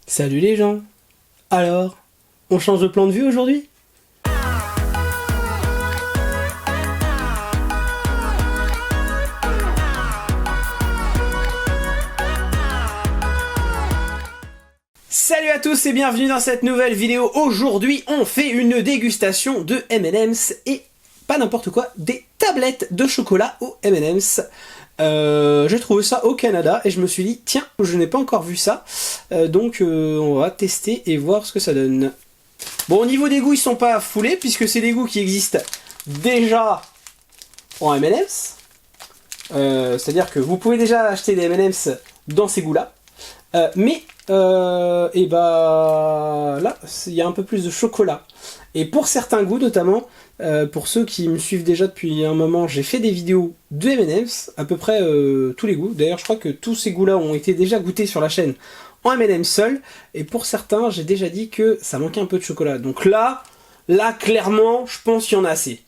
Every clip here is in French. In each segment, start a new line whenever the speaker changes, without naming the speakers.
Salut les gens. Alors, on change de plan de vue aujourd'hui? Salut à tous et bienvenue dans cette nouvelle vidéo. Aujourd'hui, on fait une dégustation de M&M's et pas n'importe quoi, des tablettes de chocolat aux M&M's. J'ai trouvé ça au Canada et je me suis dit, tiens, je n'ai pas encore vu ça. Donc on va tester et voir ce que ça donne. Bon, au niveau des goûts, ils sont pas foulés puisque c'est des goûts qui existent déjà en M&M's. C'est-à-dire que vous pouvez déjà acheter des M&M's dans ces goûts-là. Mais et bah là, il y a un peu plus de chocolat. Et pour certains goûts, notamment, pour ceux qui me suivent déjà depuis un moment, j'ai fait des vidéos de M&M's, à peu près tous les goûts. D'ailleurs, je crois que tous ces goûts-là ont été déjà goûtés sur la chaîne en M&M's seul. Et pour certains, j'ai déjà dit que ça manquait un peu de chocolat. Donc là, clairement, je pense qu'il y en a assez.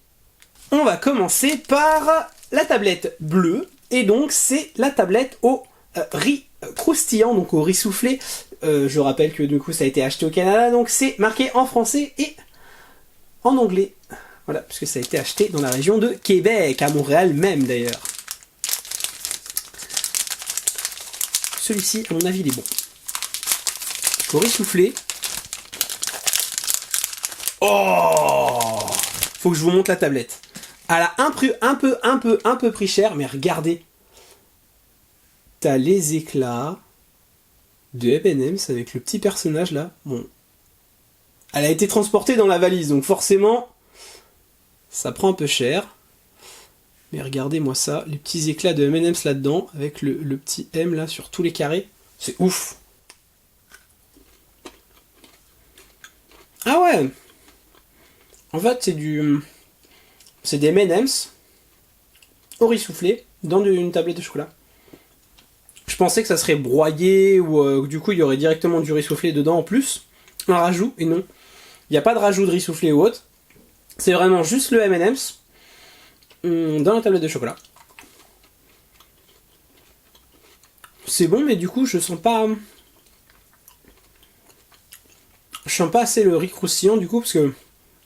On va commencer par la tablette bleue. Et donc, c'est la tablette au riz croustillant, donc au riz soufflé. Je rappelle que du coup, ça a été acheté au Canada. Donc, c'est marqué en français et en anglais. Voilà, puisque ça a été acheté dans la région de Québec, à Montréal même d'ailleurs. Celui-ci, à mon avis, il est bon. Au riz soufflé. Oh! Faut que je vous montre la tablette. Elle a un peu pris cher, mais regardez. T'as les éclats de M&M's avec le petit personnage là. Bon. Elle a été transportée dans la valise, donc forcément, ça prend un peu cher. Mais regardez-moi ça, les petits éclats de M&M's là-dedans, avec le petit M là sur tous les carrés. C'est ouf. Ah ouais. En fait, c'est des M&M's au riz soufflé dans une tablette de chocolat. Je pensais que ça serait broyé ou du coup il y aurait directement du riz soufflé dedans en plus. Un rajout, et non. Il n'y a pas de rajout de riz soufflé ou autre. C'est vraiment juste le M&M's dans la tablette de chocolat. C'est bon, mais du coup je sens pas assez le riz croustillant du coup parce que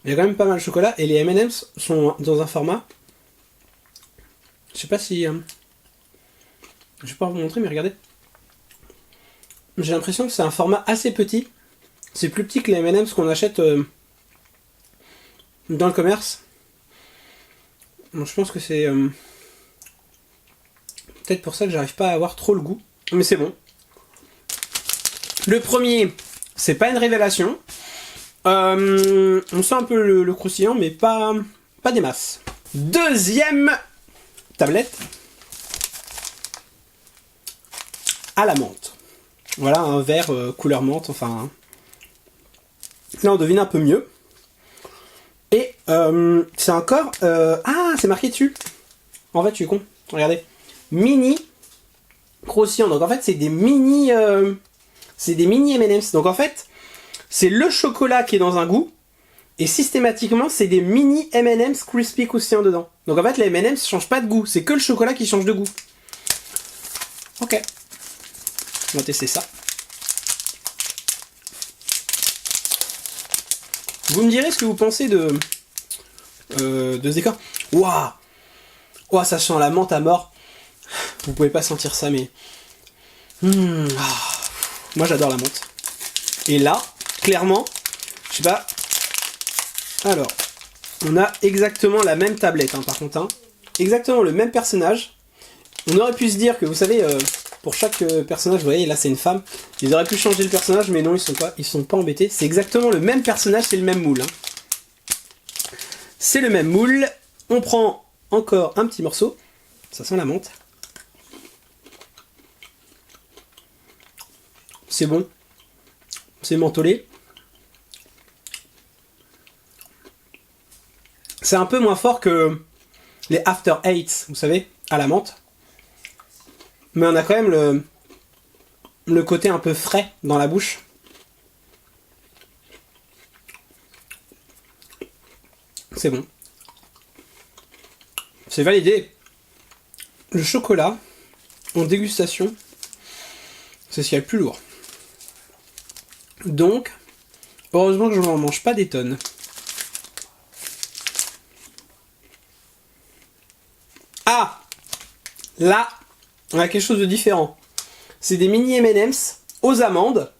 il y a quand même pas mal de chocolat et les M&M's sont dans un format. Je sais pas si je vais pas vous montrer, mais regardez. J'ai l'impression que c'est un format assez petit. C'est plus petit que les M&M's qu'on achète dans le commerce. Donc, je pense que c'est peut-être pour ça que j'arrive pas à avoir trop le goût. Mais c'est bon. Le premier, c'est pas une révélation. On sent un peu le croustillant, mais pas des masses. Deuxième tablette. À la menthe. Voilà un verre couleur menthe, enfin. Là on devine un peu mieux. Et c'est encore. Ah, c'est marqué dessus. En fait, je suis con. Regardez. Mini croustillant. Donc en fait, c'est des mini. C'est des mini M&M's. Donc en fait, c'est le chocolat qui est dans un goût. Et systématiquement, c'est des mini M&M's crispy croustillant dedans. Donc en fait, les M&M's changent pas de goût. C'est que le chocolat qui change de goût. Ok. On va tester ça. Vous me direz ce que vous pensez de ce décor. Waouh! Waouh, ça sent la menthe à mort. Vous pouvez pas sentir ça, mais... Moi, j'adore la menthe. Et là, clairement, je sais pas... Alors, on a exactement la même tablette, hein, par contre. Hein. Exactement le même personnage. On aurait pu se dire que, vous savez... pour chaque personnage, vous voyez, là c'est une femme. Ils auraient pu changer le personnage, mais non, ils sont pas embêtés. C'est exactement le même personnage, c'est le même moule. Hein. C'est le même moule. On prend encore un petit morceau. Ça sent la menthe. C'est bon. C'est mentholé. C'est un peu moins fort que les After Eights, vous savez, à la menthe. Mais on a quand même le côté un peu frais dans la bouche. C'est bon. C'est validé. Le chocolat, en dégustation, c'est ce qu'il y a le plus lourd. Donc, heureusement que je n'en mange pas des tonnes. Ah! Là, on a quelque chose de différent. C'est des mini M&M's aux amandes.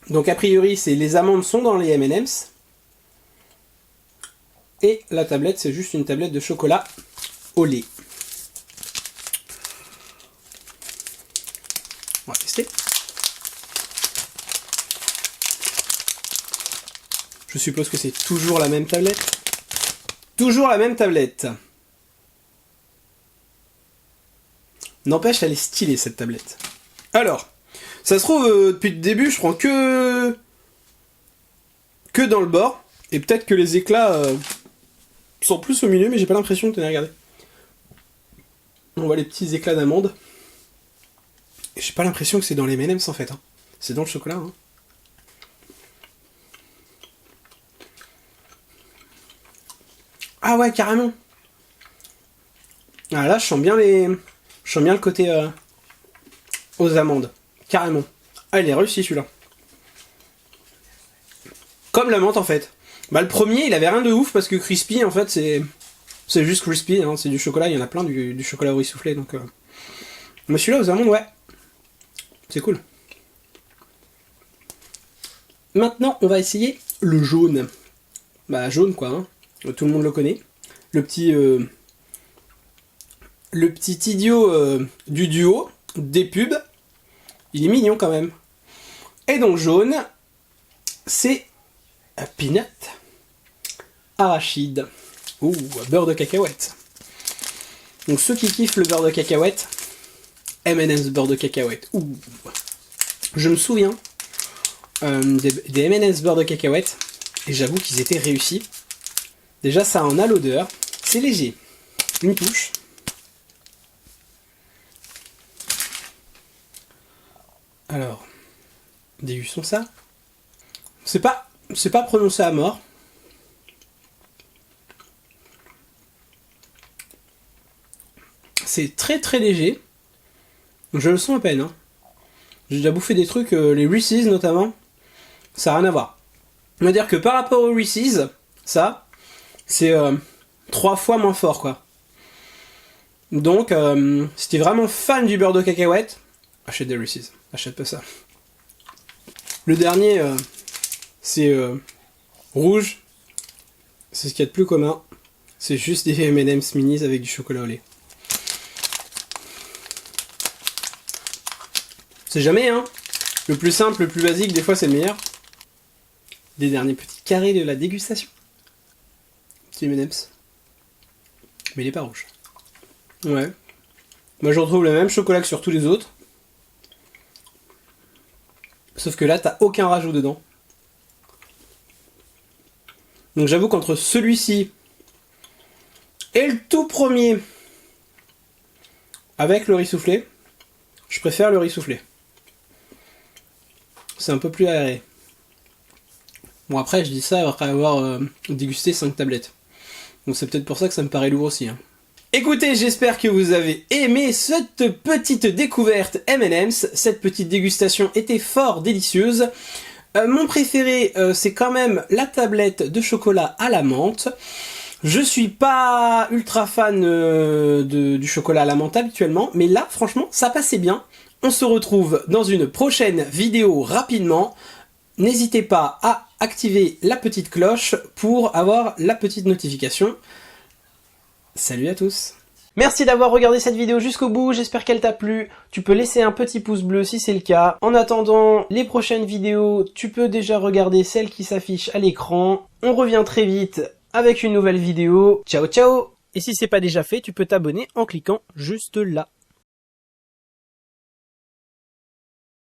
Donc a priori, les amandes sont dans les M&M's. Et la tablette, c'est juste une tablette de chocolat au lait. On va tester. Je suppose que c'est toujours la même tablette. Toujours la même tablette. N'empêche, elle est stylée cette tablette. Alors, ça se trouve, depuis le début, je prends que dans le bord. Et peut-être que les éclats sont plus au milieu, mais j'ai pas l'impression. Tenez, regardez. On voit les petits éclats d'amande. Et j'ai pas l'impression que c'est dans les M&M's en fait. Hein. C'est dans le chocolat. Hein. Ah ouais, carrément. Ah là, je sens bien le côté aux amandes. Carrément. Ah, il est réussi celui-là. Comme la menthe en fait. Bah le premier, il avait rien de ouf parce que crispy en fait c'est juste crispy, hein, c'est du chocolat, il y en a plein du chocolat au riz soufflé donc. Mais celui-là aux amandes, ouais. C'est cool. Maintenant, on va essayer le jaune. Bah jaune quoi, hein. Tout le monde le connaît. Le petit idiot du duo, des pubs. Il est mignon quand même. Et donc jaune, c'est peanut, arachide, ou beurre de cacahuète. Donc ceux qui kiffent le beurre de cacahuète, M&M's beurre de cacahuète. Ouh. Je me souviens des M&M's beurre de cacahuète, et j'avoue qu'ils étaient réussis. Déjà ça en a l'odeur, c'est léger, une touche. Alors, dégustons ça. C'est pas prononcé à mort. C'est très très léger. Je le sens à peine. Hein. J'ai déjà bouffé des trucs, les Reese's notamment. Ça n'a rien à voir. On va dire que par rapport aux Reese's, ça, c'est 3 fois moins fort quoi. Donc, si t'es vraiment fan du beurre de cacahuète, achète des Reese's. Achète pas ça. Le dernier, c'est rouge. C'est ce qu'il y a de plus commun. C'est juste des M&M's minis avec du chocolat au lait. C'est jamais, hein. Le plus simple, le plus basique, des fois c'est le meilleur. Des derniers petits carrés de la dégustation. Petit M&M's. Mais il est pas rouge. Ouais. Moi je retrouve le même chocolat que sur tous les autres. Sauf que là, t'as aucun rajout dedans. Donc j'avoue qu'entre celui-ci et le tout premier avec le riz soufflé, je préfère le riz soufflé. C'est un peu plus aéré. Bon après, je dis ça après avoir dégusté 5 tablettes. Donc c'est peut-être pour ça que ça me paraît lourd aussi. Hein. Écoutez, j'espère que vous avez aimé cette petite découverte M&M's. Cette petite dégustation était fort délicieuse. Mon préféré, c'est quand même la tablette de chocolat à la menthe. Je suis pas ultra fan du chocolat à la menthe habituellement, mais là, franchement, ça passait bien. On se retrouve dans une prochaine vidéo rapidement. N'hésitez pas à activer la petite cloche pour avoir la petite notification. Salut à tous. Merci d'avoir regardé cette vidéo jusqu'au bout, j'espère qu'elle t'a plu. Tu peux laisser un petit pouce bleu si c'est le cas. En attendant les prochaines vidéos, tu peux déjà regarder celles qui s'affichent à l'écran. On revient très vite avec une nouvelle vidéo. Ciao ciao. Et si c'est pas déjà fait, tu peux t'abonner en cliquant juste là.